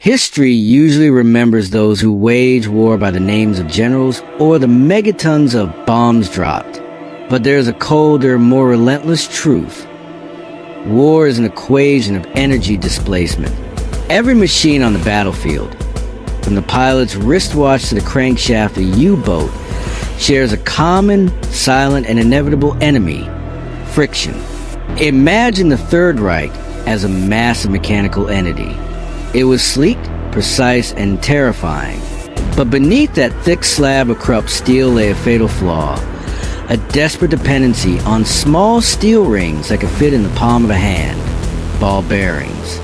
History usually remembers those who wage war by the names of generals or the megatons of bombs dropped. But there's a colder, more relentless truth. War is an equation of energy displacement. Every machine on the battlefield, from the pilot's wristwatch to the crankshaft of a U-boat, shares a common, silent, and inevitable enemy: friction. Imagine the Third Reich as a massive mechanical entity. It was sleek, precise, and terrifying. But beneath that thick slab of corrupt steel lay a fatal flaw: a desperate dependency on small steel rings that could fit in the palm of a hand. Ball bearings.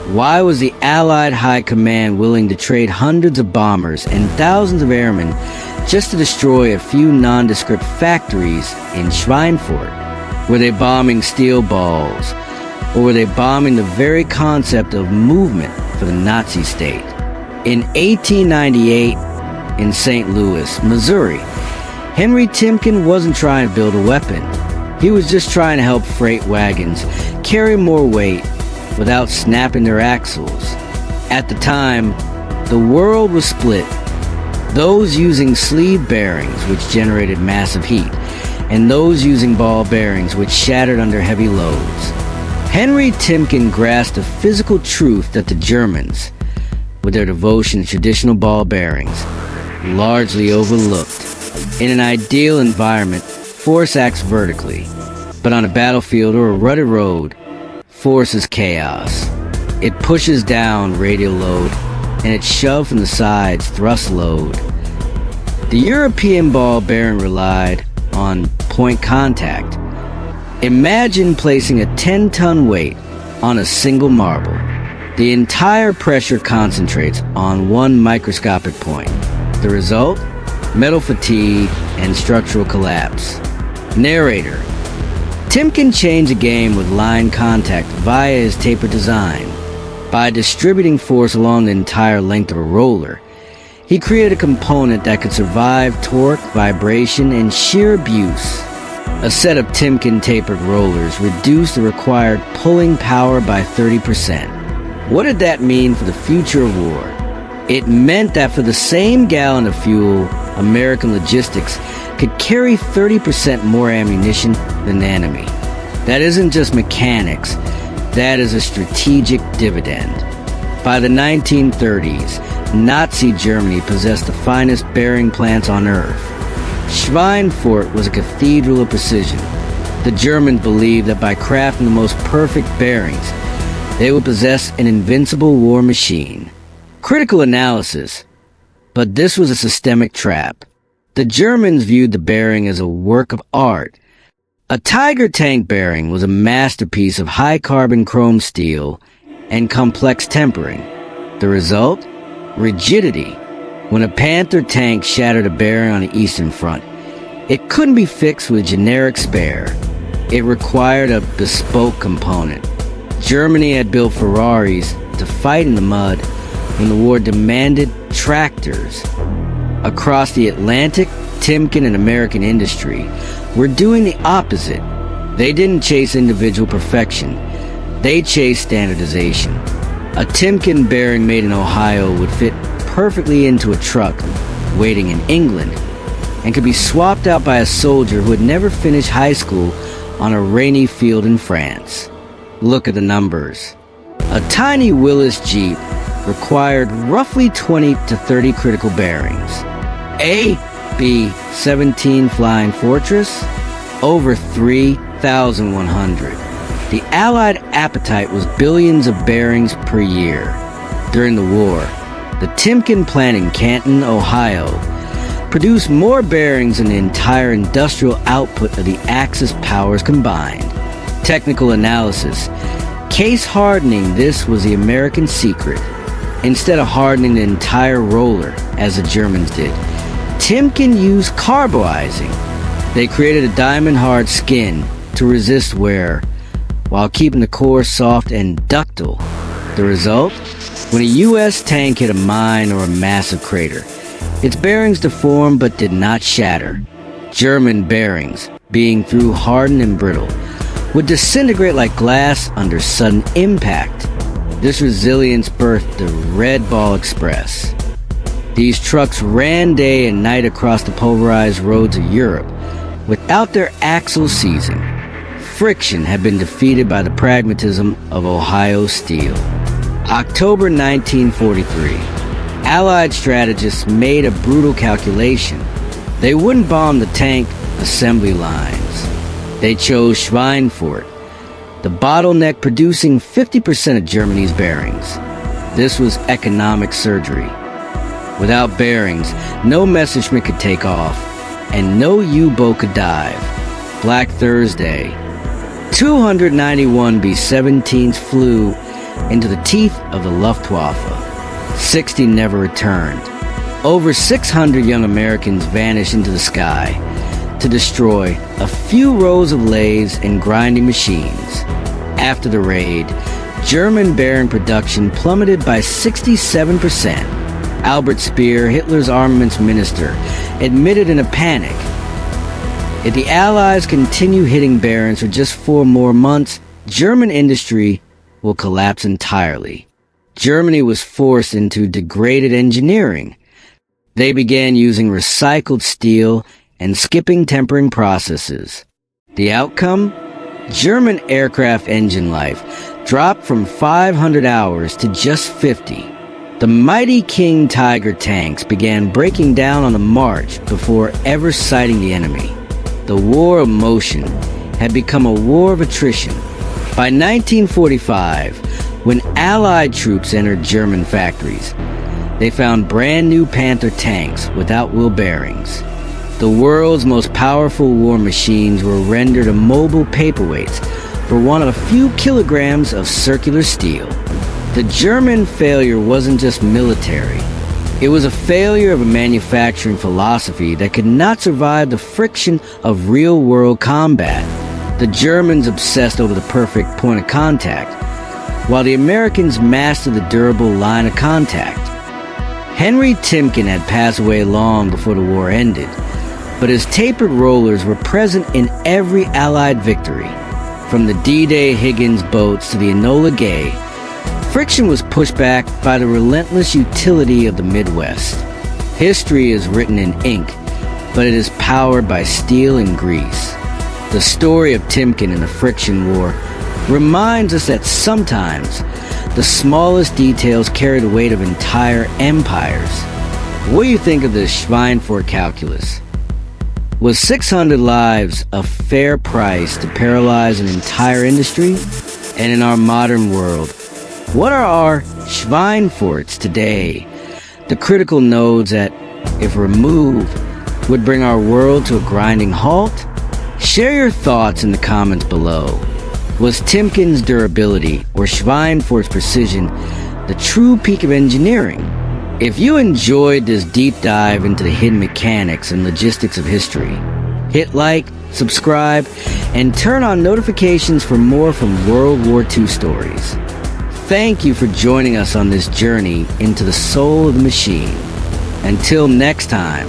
Why was the Allied High Command willing to trade hundreds of bombers and thousands of airmen just to destroy a few nondescript factories in Schweinfurt? Were they bombing steel balls? Or were they bombing the very concept of movement for the Nazi state? In 1898, in St. Louis, Missouri, Henry Timken wasn't trying to build a weapon. He was just trying to help freight wagons carry more weight without snapping their axles. At the time, the world was split. Those using sleeve bearings, which generated massive heat, and those using ball bearings, which shattered under heavy loads. Henry Timken grasped a physical truth that the Germans, with their devotion to traditional ball bearings, largely overlooked. In an ideal environment, force acts vertically, but on a battlefield or a rutted road, force is chaos. It pushes down radial load, and it's shoved from the sides thrust load. The European ball bearing relied on point contact. Imagine placing a 10-ton weight on a single marble. The entire pressure concentrates on one microscopic point. The result? Metal fatigue and structural collapse. Narrator. Timken changed the game with line contact via his tapered design. By distributing force along the entire length of a roller, he created a component that could survive torque, vibration, and sheer abuse. A set of Timken tapered rollers reduced the required pulling power by 30%. What did that mean for the future of war? It meant that for the same gallon of fuel, American logistics could carry 30% more ammunition than the enemy. That isn't just mechanics, that is a strategic dividend. By the 1930s, Nazi Germany possessed the finest bearing plants on Earth. Schweinfurt was a cathedral of precision. The Germans believed that by crafting the most perfect bearings, they would possess an invincible war machine. Critical analysis. But this was a systemic trap. The Germans viewed the bearing as a work of art. A Tiger tank bearing was a masterpiece of high-carbon chrome steel and complex tempering. The result? Rigidity. When a Panther tank shattered a bearing on the Eastern Front, it couldn't be fixed with a generic spare. It required a bespoke component. Germany had built Ferraris to fight in the mud when the war demanded tractors. Across the Atlantic, Timken and American industry were doing the opposite. They didn't chase individual perfection. They chased standardization. A Timken bearing made in Ohio would fit perfectly into a truck waiting in England and could be swapped out by a soldier who had never finished high school on a rainy field in France. Look at the numbers. A tiny Willis Jeep required roughly 20 to 30 critical bearings. A B-17 Flying Fortress, over 3,100. The Allied appetite was billions of bearings per year. During the war, the Timken plant in Canton, Ohio, produced more bearings than the entire industrial output of the Axis powers combined. Technical analysis. Case hardening this was the American secret. Instead of hardening the entire roller, as the Germans did, Timken used carboizing. They created a diamond-hard skin to resist wear, while keeping the core soft and ductile. The result? When a U.S. tank hit a mine or a massive crater, its bearings deformed but did not shatter. German bearings, being through hardened and brittle, would disintegrate like glass under sudden impact. This resilience birthed the Red Ball Express. These trucks ran day and night across the pulverized roads of Europe without their axles seizing. Friction had been defeated by the pragmatism of Ohio steel. October 1943. Allied strategists made a brutal calculation. They wouldn't bomb the tank assembly lines. They chose Schweinfurt, the bottleneck producing 50% of Germany's bearings. This was economic surgery. Without bearings, no Messerschmitt could take off, and no U-boat could dive. Black Thursday. 291 B-17s flew into the teeth of the Luftwaffe. 60 never returned. Over 600 young Americans vanished into the sky to destroy a few rows of lathes and grinding machines. After the raid, German bearing production plummeted by 67%. Albert Speer, Hitler's armaments minister, admitted in a panic, if the Allies continue hitting bearings for just 4 more months, German industry will collapse entirely. Germany was forced into degraded engineering. They began using recycled steel and skipping tempering processes. The outcome? German aircraft engine life dropped from 500 hours to just 50. The mighty King Tiger tanks began breaking down on the march before ever sighting the enemy. The war of motion had become a war of attrition. By 1945, when Allied troops entered German factories, they found brand new Panther tanks without wheel bearings. The world's most powerful war machines were rendered immobile paperweights for one of a few kilograms of circular steel. The German failure wasn't just military. It was a failure of a manufacturing philosophy that could not survive the friction of real-world combat. The Germans obsessed over the perfect point of contact, while the Americans mastered the durable line of contact. Henry Timken had passed away long before the war ended, but his tapered rollers were present in every Allied victory. From the D-Day Higgins boats to the Enola Gay, friction was pushed back by the relentless utility of the Midwest. History is written in ink, but it is powered by steel and grease. The story of Timken and the friction war reminds us that sometimes the smallest details carry the weight of entire empires. What do you think of the Schweinfurt calculus? Was 600 lives a fair price to paralyze an entire industry? And in our modern world, what are our Schweinfurts today? The critical nodes that, if removed, would bring our world to a grinding halt? Share your thoughts in the comments below. Was Timken's durability or Schweinfurt's precision the true peak of engineering? If you enjoyed this deep dive into the hidden mechanics and logistics of history, hit like, subscribe, and turn on notifications for more from World War II stories. Thank you for joining us on this journey into the soul of the machine. Until next time.